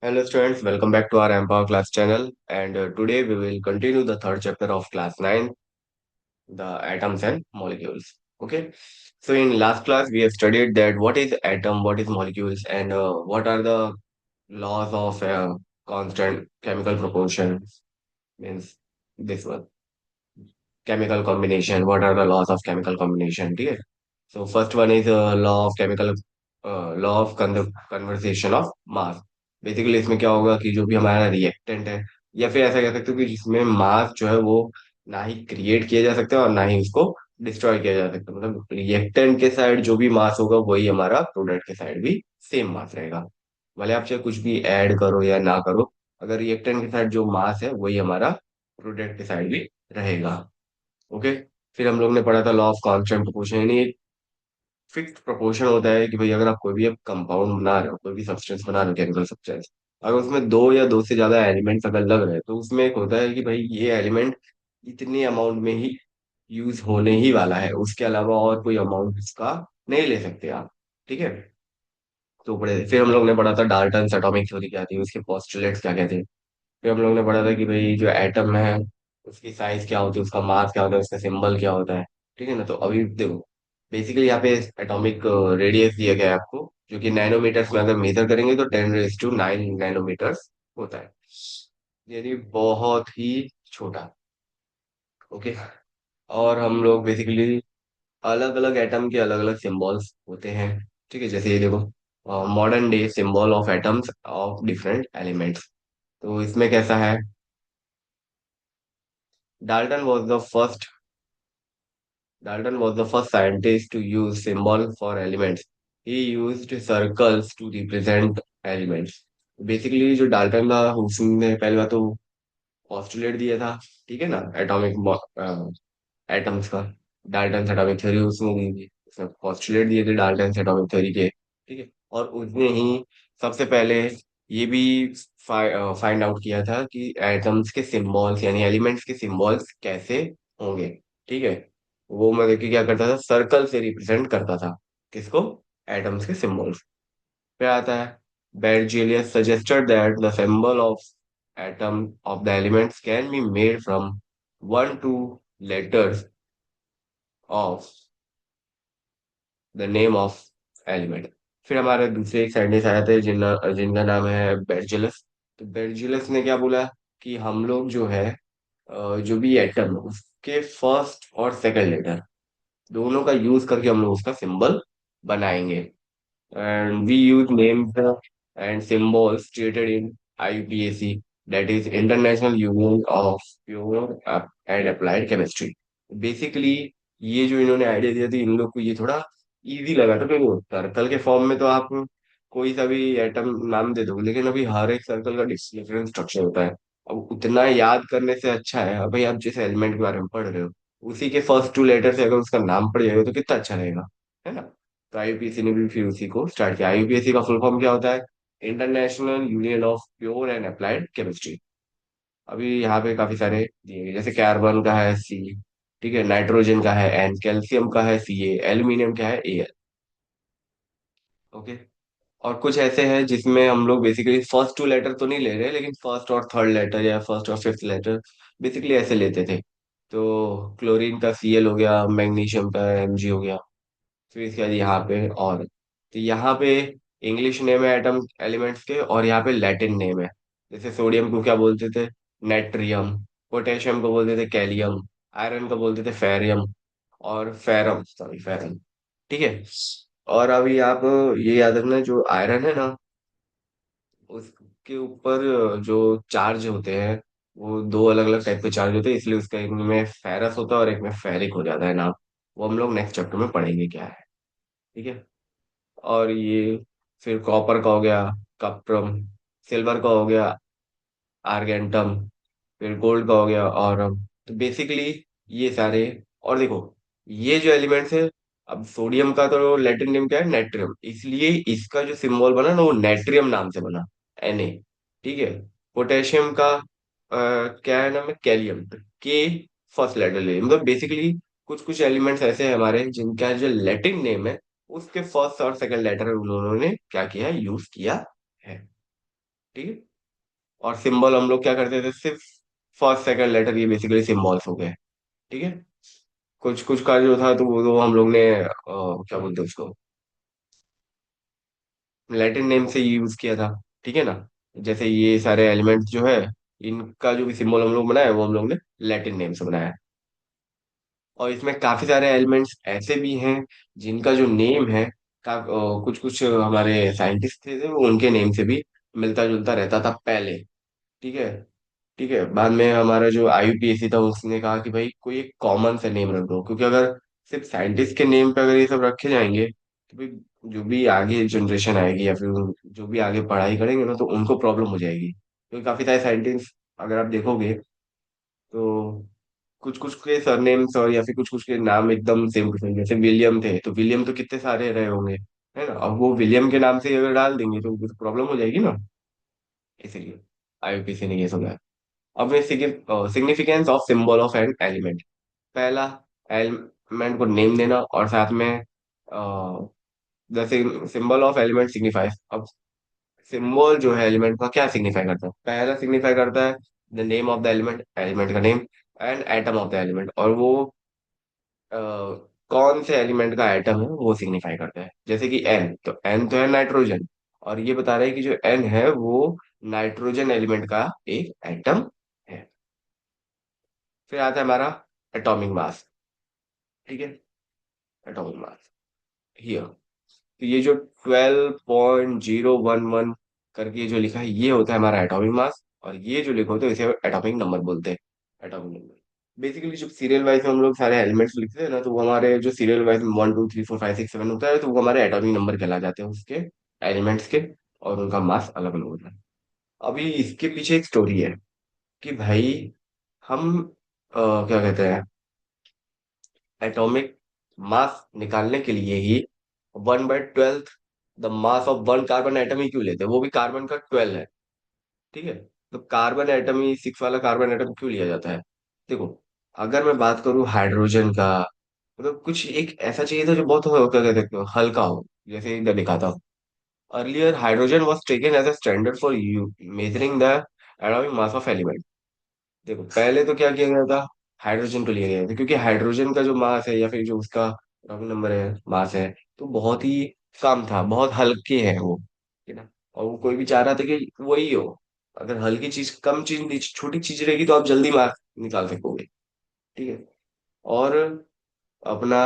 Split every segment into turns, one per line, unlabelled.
Hello students, welcome back to our Empower class channel and today we will continue the third chapter of class 9, the atoms and molecules. Okay, so in last class we have studied that what is atom, what is molecules and what are the laws of constant chemical proportion, means this one, chemical combination, what are the laws of chemical combination, ठीक है. So first one is law of chemical law of conservation of mass. Basically इसमें क्या होगा कि जो भी हमारा reactant है या फिर ऐसा कह सकते हो कि जिसमें मास जो है वो ना ही क्रिएट किया जा सकता है और ना ही उसको डिस्ट्रॉय किया जा सकता है. मतलब रिएक्टेंट के साइड जो भी मास होगा वही हमारा प्रोडक्ट के साइड भी सेम मास रहेगा. भले आप चाहे कुछ भी ऐड करो या ना करो, अगर रिएक्टेंट के साइड जो मास है वही हमारा प्रोडक्ट के साइड भी रहेगा. ओके. फिर हम लोग ने पढ़ा था लॉ ऑफ कांस्टेंट प्रोपोर्शन, यानी एक फिक्स प्रोपोर्शन होता है कि भाई अगर आप कोई भी अब कंपाउंड बना रहे हो, कोई भी सब्सटेंस बना रहे हो, केमिकल सब्सटेंस, अगर उसमें दो या दो से ज्यादा एलिमेंट्स अगर लग रहे हैं तो उसमें एक होता है कि भाई ये एलिमेंट इतनी अमाउंट में ही यूज होने ही वाला है, उसके अलावा और कोई अमाउंट इसका नहीं ले सकते आप. ठीक है. तो पढ़े, फिर हम लोग ने पढ़ा था डाल्टन्स एटॉमिक थ्योरी क्या थी, उसके पोस्टुलेट्स क्या क्या थे. फिर हम लोग ने पढ़ा था कि भाई जो एटम है उसकी साइज क्या होती है, उसका मास क्या होता है, उसका सिंबल क्या होता है. ठीक है ना. तो अभी देखो, बेसिकली यहाँ पे एटॉमिक रेडियस दिया गया है आपको, जो कि नैनोमीटर्स में अगर मेजर करेंगे तो 10⁻⁹ नैनोमीटर्स होता है, यानी बहुत ही छोटा. ओके. और हम लोग बेसिकली अलग अलग एटम के अलग अलग सिंबल्स होते हैं. ठीक है. जैसे ये देखो, modern day symbol of atoms of different elements. तो इसमें कैसा है, Dalton was the first Dalton was the first scientist to use symbol for elements. He used circles to represent elements. Basically जो डाल्टन था उसने पहले बात तो पोस्टुलेट दिया था, ठीक है ना, एटॉमिक एटम्स का. डाल्टन एटॉमिक थ्योरी उसने दी थी, उसने पोस्टुलेट दिए थे डाल्टन एटॉमिक थ्योरी के. ठीक है. और उसने ही सबसे पहले ये भी फाइंड आउट किया था कि एटम्स के सिंबल्स यानी एलिमेंट्स के सिंबल्स कैसे होंगे. ठीक है. वो मतलब कि क्या करता था, सर्कल से रिप्रेजेंट करता था किसको, एटम्स के सिंबल्स. पे आता है, बेरजेलियस suggested that the symbol of atom of the elements can be made from one to letters of the name of element. फिर हमारे दूसरे एक साइंटिस्ट आए थे जिनका नाम है बेरजेलस. तो बेरजेलस ने क्या बोला कि हम लोग जो है जो भी एटम है उसके फर्स्ट और सेकंड लेटर दोनों का यूज करके हम लोग उसका सिंबल बनाएंगे. And we use names and symbols created in IUPAC, that is international union of pure and applied chemistry. Basically ये जो इन्होंने आइडिया दिया था इन लोग को ये थोड़ा इजी लगा था, क्योंकि सर्कल के फॉर्म में तो आप कोई सा भी एटम नाम दे दो, लेकिन अभी हर एक सर्कल का डिफरेंट स्ट्रक्चर होता है. अब उतना याद करने से अच्छा है, अब भाई आप जिस एलिमेंट के बारे में पढ़ रहे हो उसी के फर्स्ट टू लेटर से अगर उसका नाम पड़ जाएगा तो कितना अच्छा रहेगा, है ना. तो आईयूपीएसी ने भी फिर उसी को स्टार्ट किया. आईयूपीएसी का फुल फॉर्म क्या होता है, international union of pure and applied chemistry. अभी यहाँ पे काफी सारे दिए गए, जैसे कार्बन का है सी, ठीक है, नाइट्रोजन का है एन, कैल्शियम का है सी, एल्यूमिनियम का है ए. ओके. और कुछ ऐसे हैं जिसमें हम लोग बेसिकली फर्स्ट टू लेटर तो नहीं ले रहे, लेकिन फर्स्ट और थर्ड लेटर या फर्स्ट और फिफ्थ लेटर बेसिकली ऐसे लेते थे. तो क्लोरीन का सीएल हो गया, मैग्नीशियम का एमजी हो गया. फिर इसके बाद यहाँ पे और, तो यहाँ पे इंग्लिश नेम है एटम एलिमेंट्स के और यहाँ पे लैटिन नेम है. जैसे सोडियम को क्या बोलते थे, नेट्रियम. पोटेशियम को बोलते थे कैलियम. आयरन को बोलते थे फेरियम. और फेरम, सॉरी फेरम. ठीक है. और अभी आप ये याद रखना, जो आयरन है ना उसके ऊपर जो चार्ज होते हैं वो दो अलग अलग टाइप के चार्ज होते हैं, इसलिए उसका एक में फेरस होता है और एक में फेरिक हो जाता है नाम. वो हम लोग नेक्स्ट चैप्टर में पढ़ेंगे क्या है. ठीक है. और ये फिर कॉपर का हो गया कपरम, सिल्वर का हो गया आर्गेंटम, फिर गोल्ड का हो गया औरम. तो बेसिकली ये सारे, और देखो ये जो एलिमेंट्स है, अब सोडियम का तो लैटिन नेम क्या है, नेट्रियम, इसलिए इसका जो सिंबल बना ना वो नेट्रियम नाम से बना, Na. ठीक है. पोटेशियम का क्या है नाम है, कैलियम. के फर्स्ट लेटर ले, मतलब बेसिकली कुछ कुछ एलिमेंट्स ऐसे हैं हमारे जिनका जो लैटिन नेम है उसके फर्स्ट और सेकंड लेटर उन्होंने क्या किया है, यूज किया है. ठीक है। और सिंबल हम लोग क्या करते थे, सिर्फ फर्स्ट सेकंड लेटर, ये बेसिकली सिंबल्स हो गए। ठीक है। कुछ कुछ का जो था तो वो तो हम लोग ने क्या बोलते हैं उसको, लैटिन नेम से यूज किया था। ठीक है ना। जैसे ये सारे एलिमेंट्स जो है, इनका जो भी सिंबल हम लोग बनाया है वो हम लोग ने लैटिन नेम से बनाया है। और इसमें काफी सारे एलिमेंट्स ऐसे भी हैं जिनका जो नेम है, कुछ कुछ हमारे साइंटिस्ट थे वो उनके नेम से भी मिलता जुलता रहता था पहले। ठीक है। ठीक है। बाद में हमारा जो आईयूपीएसी था उसने कहा कि भाई कोई एक कॉमन सा नेम रख दो, क्योंकि अगर सिर्फ साइंटिस्ट के नेम पे अगर ये सब रखे जाएंगे तो भाई जो भी आगे जनरेशन आएगी या फिर जो भी आगे पढ़ाई करेंगे ना तो उनको प्रॉब्लम हो जाएगी, क्योंकि काफी सारे साइंटिस्ट अगर आप देखोगे तो कुछ कुछ के सरनेम्स और या फिर कुछ कुछ के नाम एकदम सेम टू सेम, जैसे विलियम थे तो विलियम तो कितने सारे रहे होंगे, है ना। अब वो विलियम के नाम से अगर डाल देंगे तो प्रॉब्लम हो जाएगी ना। इसीलिए आईयूपीएसी ने ये सब। अब significance of symbol of an element. पहला, एलिमेंट को नेम देना, और साथ में the symbol of element signifies. अब सिंबल जो है एलिमेंट का क्या सिग्निफाई करता है, पहला सिग्निफाई करता है the name of the element, element का name, and atom of the element, और वो अ, कौन से एलिमेंट का एटम है वो सिग्निफाई करता है। जैसे कि एन, तो एन तो है नाइट्रोजन, और ये बता रहे हैं कि जो एन है वो नाइट्रोजन एलिमेंट का एक एटम है। फिर आता है हमारा एटॉमिक मास। ठीक है। एटॉमिक मास हियर, तो ये जो 12.011 करके जो लिखा है ये होता है हमारा एटॉमिक मास, और ये जो लिखा होता है इसे एटॉमिक नंबर बोलते हैं। एटॉमिक नंबर बेसिकली जब सीरियल वाइज में हम लोग सारे एलिमेंट्स लिखते हैं ना, तो वो हमारे जो सीरियल वाइज में 1 2 3 4 5 6 7 होता है, तो वो हमारे एटॉमिक नंबर कहला जाते हैं उसके एलिमेंट्स के, और उनका मास अलग अलग होता है। अभी इसके पीछे एक स्टोरी है कि भाई हम क्या कहते हैं, एटॉमिक मास निकालने के लिए ही 1/12 the mass of one carbon atom ही क्यों लेते हैं, वो भी कार्बन का 12 है। ठीक है। तो कार्बन एटम ही 6 वाला कार्बन एटम क्यों लिया जाता है। देखो, अगर मैं बात करूं हाइड्रोजन का, मतलब कुछ एक ऐसा चाहिए था जो बहुत क्या कहते हैं हल्का हो, जैसे इधर लिखा था earlier hydrogen was taken as a standard for you measuring the atomic mass of element. देखो पहले तो क्या किया गया था, हाइड्रोजन को लिया गया था, क्योंकि हाइड्रोजन का जो मास है या फिर जो उसका एटॉमिक नंबर है, मास है, तो बहुत ही कम था, बहुत हल्के है वो, है ना। और वो कोई भी चाह रहा था कि वही हो। अगर हल्की चीज, कम चीज, छोटी चीज रहेगी तो आप जल्दी मास निकाल सकोगे। ठीक है। और अपना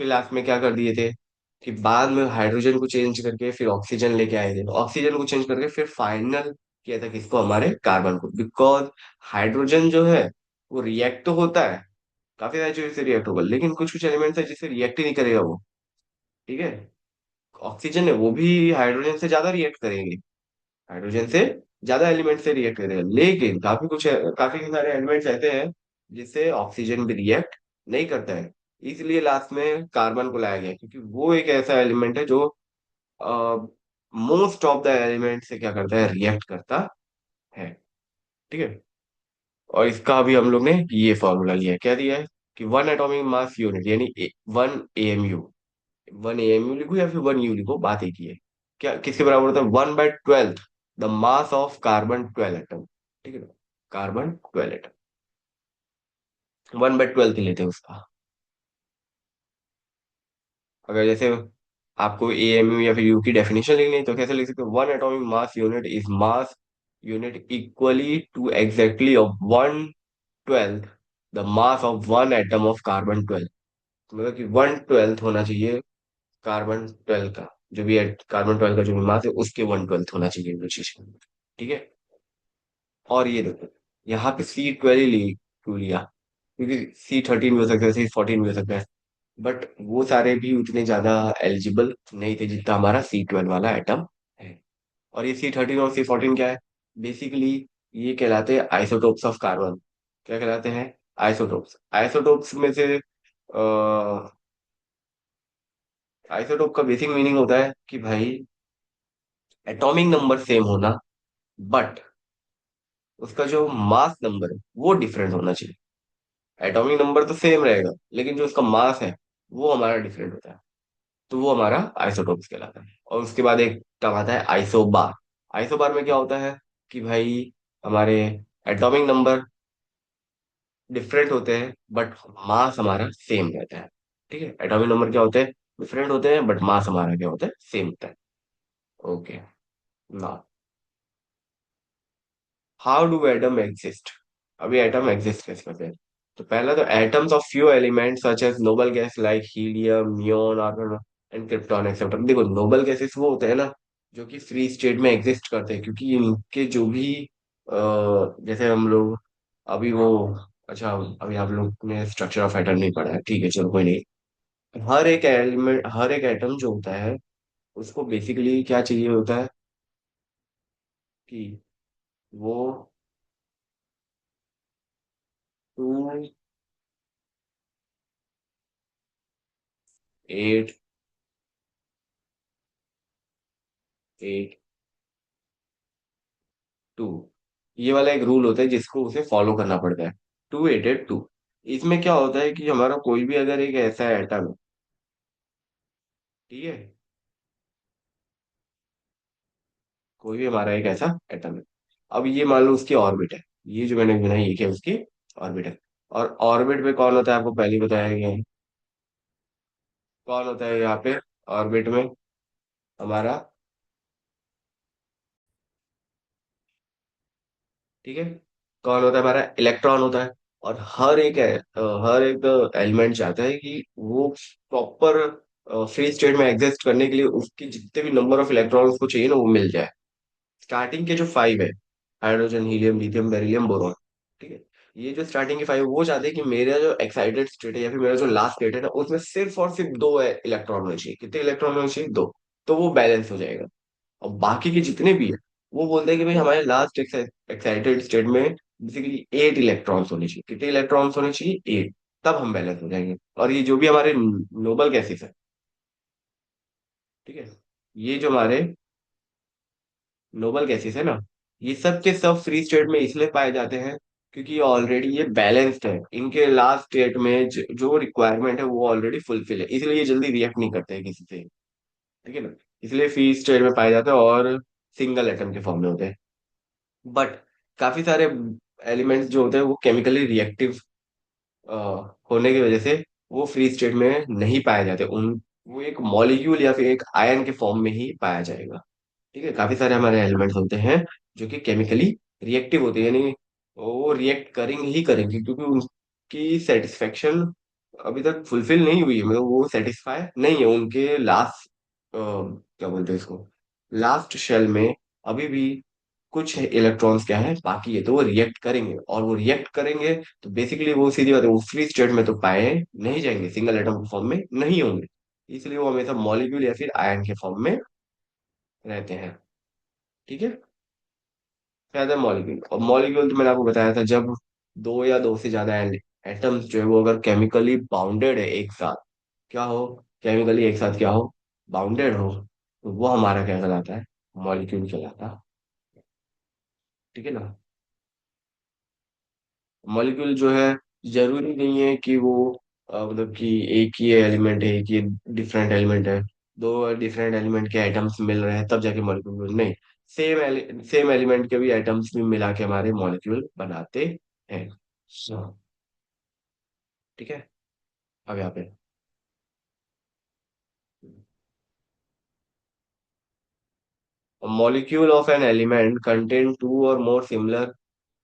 फिर लास्ट में क्या कर दिए थे कि बाद में हाइड्रोजन को चेंज करके फिर ऑक्सीजन लेके आए थे, ऑक्सीजन को चेंज करके फिर फाइनल किया था किसको, हमारे कार्बन को। बिकॉज हाइड्रोजन जो है वो रिएक्ट तो होता है, काफी सारी चीजों से रिएक्ट होगा, लेकिन कुछ कुछ एलिमेंट्स है जिससे रिएक्ट ही नहीं करेगा वो। ठीक है। ऑक्सीजन है वो भी हाइड्रोजन से ज्यादा रिएक्ट करेंगे, हाइड्रोजन से ज्यादा एलिमेंट से रिएक्ट करेगा, लेकिन काफी सारे एलिमेंट्स ऐसे हैं जिससे ऑक्सीजन भी रिएक्ट नहीं करता है। इसलिए लास्ट में कार्बन को लाया गया, क्योंकि वो एक ऐसा एलिमेंट है जो मोस्ट ऑफ द एलिमेंट से क्या करता है, रिएक्ट करता है। ठीक है। और इसका अभी हम लोग ने ये फॉर्मूला लिया है, क्या दिया है कि 1 एटॉमिक मास यूनिट, यानी 1 AMU, 1 AMU लिखो या फिर 1 U लिखो, बात एक ही है। क्या किसके बराबर होता है, 1/12 the mass of carbon 12 atom. ठीक है ना। कार्बन 12 एटम 1/12 ही लेते हैं उसका। अगर जैसे आपको AMU या फिर यू की डेफिनेशन लिखनी है तो कैसे लिख सकते हो, 1 atomic mass unit is mass unit equally to exactly of 1/12 the mass of 1 atom of carbon 12। मतलब कि 1/12 होना चाहिए कार्बन 12 का, जो भी कार्बन 12 का जो भी मास है उसके 1/12 होना चाहिए वो चीज। ठीक है। और ये देखो, यहाँ पे C12 क्यों लिया, क्योंकि C13 भी हो सकता है, C14 भी हो सकता है, बट वो सारे भी उतने ज्यादा एलिजिबल नहीं थे जितना हमारा C12 वाला एटम है। और ये C13 और C14 क्या है, बेसिकली ये कहलाते हैं आइसोटोप्स ऑफ कार्बन। क्या कहलाते हैं, आइसोटोप्स। आइसोटोप्स में से आइसोटोप का बेसिक मीनिंग होता है कि भाई एटॉमिक नंबर सेम होना, बट उसका जो मास नंबर है वो डिफरेंट होना चाहिए। एटॉमिक नंबर तो सेम रहेगा लेकिन जो उसका मास है वो हमारा डिफरेंट होता है, तो वो हमारा आइसोटोप्स कहलाता है। और उसके बाद एक टर्म आता है आइसोबार। आइसोबार में क्या होता है कि भाई हमारे एटॉमिक नंबर डिफरेंट होते हैं बट मास हमारा सेम रहता है। ठीक है, एटॉमिक नंबर क्या होते हैं, डिफरेंट होते हैं बट मास हमारा क्या होता है, सेम होता है। ओके, ना हाउ डू एटम एग्जिस्ट। अभी एटम एग्जिस्ट कैसे करते हैं? तो पहला तो atoms of few elements such as noble gas like helium, neon, argon and krypton etcetera. देखो नोबल गैसेस वो होते हैं ना जो कि फ्री स्टेट में एग्जिस्ट करते हैं, क्योंकि इनके जो भी जैसे हम लोग अभी वो, अच्छा अभी आप लोग ने स्ट्रक्चर ऑफ एटम नहीं पढ़ा है, ठीक है चलो कोई नहीं। हर एक एलिमेंट, हर एक एटम जो होता है उसको बेसिकली क्या चाहिए होता है कि वो टू, 8, 8, 2, ये वाला एक रूल होता है जिसको उसे फॉलो करना पड़ता है। 2, 8, 8, 2। इसमें क्या होता है कि हमारा कोई भी अगर एक ऐसा एटम है, ठीक है, कोई भी हमारा एक ऐसा एटम है, अब ये मान लो उसकी ऑर्बिट है, ये जो मैंने गिना ये क्या है, उसकी ऑर्बिट है। और ऑर्बिट पे कौन होता है आपको पहले ही बताया गया है, कौन होता है यहाँ पे ऑर्बिट में हमारा, ठीक है, कौन होता है हमारा, इलेक्ट्रॉन होता है। और हर एक एलिमेंट चाहता है कि वो प्रॉपर फ्री स्टेट में एग्जिस्ट करने के लिए उसके जितने भी नंबर ऑफ इलेक्ट्रॉन उसको चाहिए ना वो मिल जाए। स्टार्टिंग के जो 5 है, hydrogen, helium, lithium, beryllium, boron, ठीक है, ये जो स्टार्टिंग के 5 वो चाहते हैं कि मेरा जो एक्साइटेड स्टेट है या फिर मेरा जो लास्ट स्टेट है ना उसमें सिर्फ और सिर्फ दो इलेक्ट्रॉन होने चाहिए। कितने इलेक्ट्रॉन होने चाहिए, दो। तो वो बैलेंस हो जाएगा। और बाकी के जितने भी है वो बोलते हैं कि भाई हमारे लास्ट एक्साइटेड स्टेट में बेसिकली 8 इलेक्ट्रॉन्स होने चाहिए। कितने इलेक्ट्रॉन्स होने चाहिए, 8। तब हम बैलेंस हो जाएंगे। और ये जो भी हमारे नोबल गैसेस है, ठीक है, ये जो हमारे नोबल गैसेस है ना, ये सब के सब फ्री स्टेट में इसलिए पाए जाते हैं क्योंकि ऑलरेडी ये बैलेंस्ड है। इनके लास्ट स्टेट में जो रिक्वायरमेंट है वो ऑलरेडी फुलफिल है, इसलिए ये जल्दी रिएक्ट नहीं करते हैं किसी से। ठीक है ना, इसलिए फ्री स्टेट में पाए जाते हैं और सिंगल एटम के फॉर्म में होते हैं। बट काफी सारे एलिमेंट्स जो होते हैं वो केमिकली रिएक्टिव होने की वजह से वो फ्री स्टेट में नहीं पाए जाते। उन वो एक मॉलिक्यूल या फिर एक आयन के फॉर्म में ही पाया जाएगा। ठीक है, काफी सारे हमारे एलिमेंट्स होते हैं जो कि केमिकली रिएक्टिव होते हैं, यानी वो रिएक्ट करेंगे ही करेंगे क्योंकि उनकी सेटिस्फेक्शन अभी तक फुलफिल नहीं हुई है, मतलब वो सेटिस्फाई नहीं है उनके लास्ट, क्या बोलते हैं इसको, लास्ट शेल में अभी भी कुछ इलेक्ट्रॉन्स क्या है बाकी है, तो वो रिएक्ट करेंगे। और वो रिएक्ट करेंगे तो बेसिकली वो सीधी बात है वो फ्री स्टेट में तो पाए नहीं जाएंगे, सिंगल एटम के फॉर्म में नहीं होंगे। इसलिए वो हमेशा मॉलिक्यूल या फिर आयन के फॉर्म में रहते हैं। ठीक है, कहते हैं मॉलिक्यूल। और मॉलिक्यूल तो मैंने आपको बताया था, जब दो या दो से ज्यादा एटम्स जो है वो अगर केमिकली बाउंडेड है एक साथ, क्या हो, केमिकली एक साथ क्या हो, बाउंडेड हो, तो वो हमारा क्या कहलाता है, मॉलिक्यूल कहलाता है। ठीक है ना, मॉलिक्यूल जो है जरूरी नहीं है कि वो मतलब कि एक ही एलिमेंट है, एक ही डिफरेंट एलिमेंट है, दो डिफरेंट एलिमेंट के एटम्स मिल रहे हैं तब जाके मॉलिक्यूल नहीं। सेम एलिमेंट के भी एटम्स भी मिला के हमारे मॉलिक्यूल बनाते हैं। So, ठीक है, अब यहाँ पे molecule of an element contain two or more similar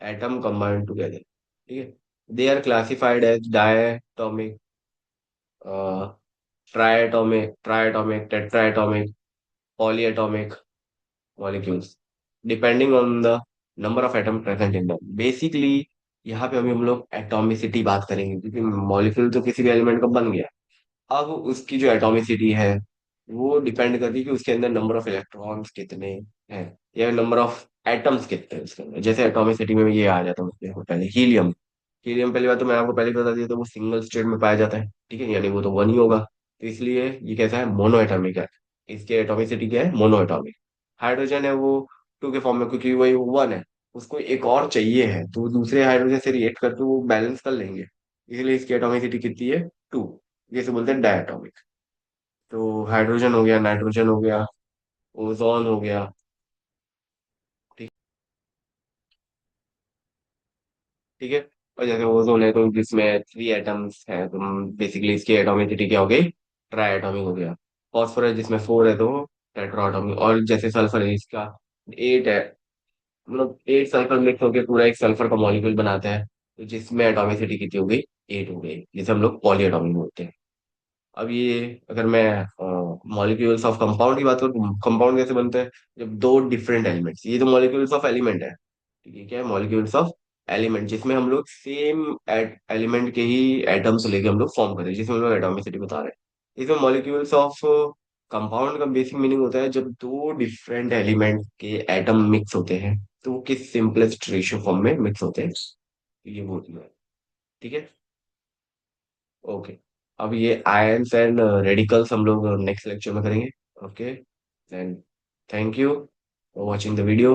atom combined together. ठीक है, they are classified as diatomic, triatomic, tetratomic, polyatomic molecules depending on the number of atom present in them। Basically यहाँ पे अभी हम लोग atomicity बात करेंगे क्योंकि मॉलिक्यूल तो किसी भी एलिमेंट का बन गया। अब उसकी जो एटॉमिसिटी है वो डिपेंड करती है कि उसके अंदर नंबर ऑफ इलेक्ट्रॉन्स कितने हैं या नंबर ऑफ एटम्स कितने हैं उसके अंदर। जैसे एटॉमिसिटी में ये आ जाता है उसमें पहले हीलियम। हीलियम पहली बात तो मैं आपको पहले बता दिया, तो वो सिंगल स्टेट में पाया जाता है, ठीक है, यानी वो तो वन ही होगा। तो इसलिए ये कैसा है, मोनो एटॉमिक है। इसकी एटॉमिसिटी क्या है, मोनो एटॉमिक। हाइड्रोजन है वो टू के फॉर्म में क्योंकि वही वन है, उसको एक और चाहिए है तो वो दूसरे हाइड्रोजन से रिएक्ट करके वो बैलेंस कर लेंगे। इसलिए इसकी एटॉमिसिटी कितनी है, 2। जैसे बोलते हैं डायटोमिक। तो हाइड्रोजन हो गया, नाइट्रोजन हो गया, ओजोन हो गया, ठीक है। और जैसे ओजोन है तो जिसमें 3 एटम्स हैं, तो बेसिकली इसकी एटॉमिसिटी क्या हो गई, ट्राई एटॉमिक हो गया। फॉस्फोरस जिसमें 4 है तो टेट्रा एटॉमिक। और जैसे सल्फर है इसका 8 है, मतलब 8 सल्फर मिक्स होकर पूरा एक सल्फर का मॉलिक्यूल बनाता है, तो जिसमें एटॉमिसिटी कितनी हो गई, 8 हो गई, जिसे हम लोग पॉली एटॉमिक बोलते हैं। अब ये अगर मैं मॉलिक्यूल्स ऑफ कंपाउंड की बात करूँ, कंपाउंड कैसे बनते हैं, जब दो डिफरेंट एलिमेंट्स, ये तो मॉलिक्यूल्स ऑफ एलिमेंट है, ठीक है, क्या है, मॉलिक्यूल्स ऑफ एलिमेंट, जिसमें हम लोग सेम एलिमेंट के ही एटम्स लेके हम लोग फॉर्म करते हैं, जिसमें हम लोग एटॉमिसिटी बता रहे हैं। इसमें मॉलिक्यूल्स ऑफ कंपाउंड का बेसिक मीनिंग होता है जब दो डिफरेंट एलिमेंट के एटम मिक्स होते हैं, तो वो किस सिंपलेस्ट रेशियो फॉर्म में मिक्स होते हैं, ये बोलती है। ठीक है। ओके। अब ये आयंस एंड रेडिकल्स हम लोग नेक्स्ट लेक्चर में करेंगे। Okay, then thank you for watching the video.